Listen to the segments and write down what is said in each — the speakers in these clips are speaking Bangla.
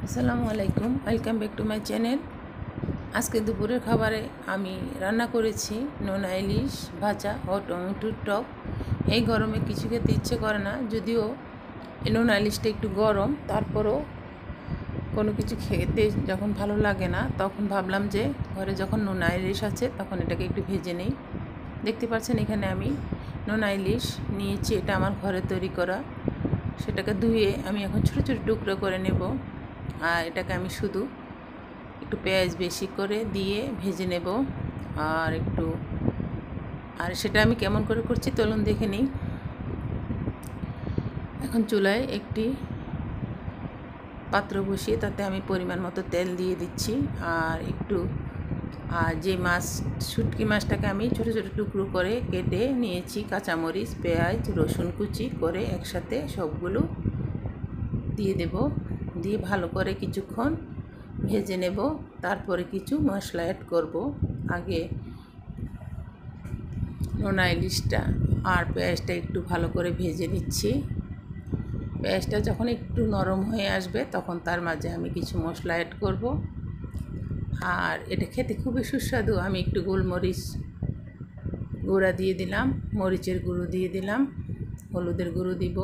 আসসালামু আলাইকুম, welcome back to my channel. আজকে দুপুরের খাবারে আমি রান্না করেছি নোনা ইলিশ ভাজা ও টমেটোর টক। এই গরমে কিছু খেতে ইচ্ছে করে না, যদিও এই নোনা ইলিশটা একটু গরম, তারপরও কোনো কিছু খেতে যখন ভালো লাগে না তখন ভাবলাম যে ঘরে যখন নোনা ইলিশ আছে তখন এটাকে একটু ভেজে নেই। দেখতে পাচ্ছেন এখানে আমি নোনা ইলিশ নিয়েছি, এটা আমার ঘরে তৈরি করা। সেটাকে ধুয়ে আমি এখন ছোটো ছোটো টুকরো করে নেব। আর এটাকে আমি শুধু একটু পেঁয়াজ বেশি করে দিয়ে ভেজে নেব। আর সেটা আমি কেমন করে করছি চলুন দেখে নিই। এখন চুলায় একটি পাত্র বসিয়ে তাতে আমি পরিমাণ মতো তেল দিয়ে দিচ্ছি। আর যে মাছ, শুটকি মাছটাকে আমি ছোটো ছোটো টুকরো করে কেটে নিয়েছি, কাঁচামরিচ, পেঁয়াজ, রসুন কুচি করে একসাথে সবগুলো দিয়ে দেব। দিয়ে ভালো করে কিছুক্ষণ ভেজে নেব। তারপরে কিছু মশলা অ্যাড করব। আগে নোনা ইলিশটা আর পেঁয়াজটা একটু ভালো করে ভেজে নিচ্ছি। পেঁয়াজটা যখন একটু নরম হয়ে আসবে তখন তার মাঝে আমি কিছু মশলা অ্যাড করব। আর এটা খেতে খুবই সুস্বাদু। আমি একটু গোলমরিচ গুঁড়া দিয়ে দিলাম, মরিচের গুঁড়ো দিয়ে দিলাম, হলুদের গুঁড়ো দিব।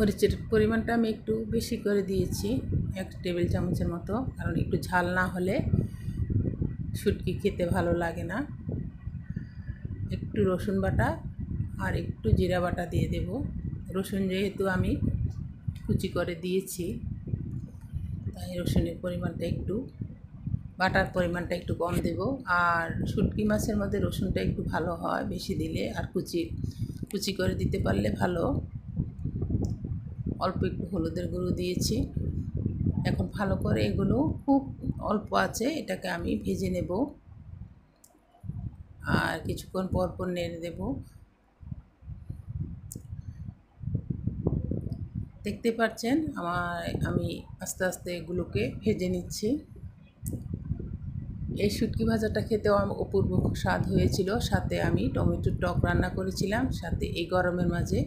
মরিচের পরিমাণটা আমি একটু বেশি করে দিয়েছি, 1 টেবিল চামচের মতো, কারণ একটু ঝাল না হলে শুটকি খেতে ভালো লাগে না। একটু রসুন বাটা আর একটু জিরা বাটা দিয়ে দেব। রসুন যেহেতু আমি কুচি করে দিয়েছি তাই রসুনের পরিমাণটা একটু, বাটার পরিমাণটা একটু কম দেব। আর শুটকি মাছের মধ্যে রসুনটা একটু ভালো হয় বেশি দিলে, আর কুচি করে দিতে পারলে ভালো। অল্প একটু হলুদের গুঁড়ো দিয়েছি। এখন ভালো করে এগুলো খুব অল্প আছে, এটাকে আমি ভেজে নেব। আর কিছুক্ষণ পর পর নেড়ে দেব। দেখতে পাচ্ছেন আমি আস্তে আস্তে এগুলোকে ভেজে নিচ্ছি। এই শুটকি ভাজাটা খেতেও অপূর্ব স্বাদ হয়েছিল। সাথে আমি টমেটোর টক রান্না করেছিলাম, সাথে এই গরমের মাঝে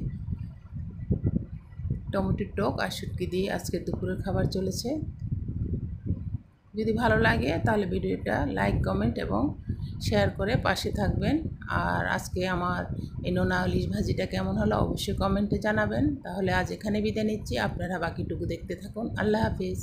টমেটোর টক আর শুটকি দিয়ে আজকের দুপুরের খাবার চলেছে। যদি ভালো লাগে তাহলে ভিডিওটা লাইক, কমেন্ট এবং শেয়ার করে পাশে থাকবেন। আর আজকে আমার এই নোনা ইলিশ ভাজিটা কেমন হলো অবশ্যই কমেন্টে জানাবেন। তাহলে আজ এখানে বিদায় নিচ্ছি, আপনারা বাকিটুকু দেখতে থাকুন। আল্লাহ হাফিজ।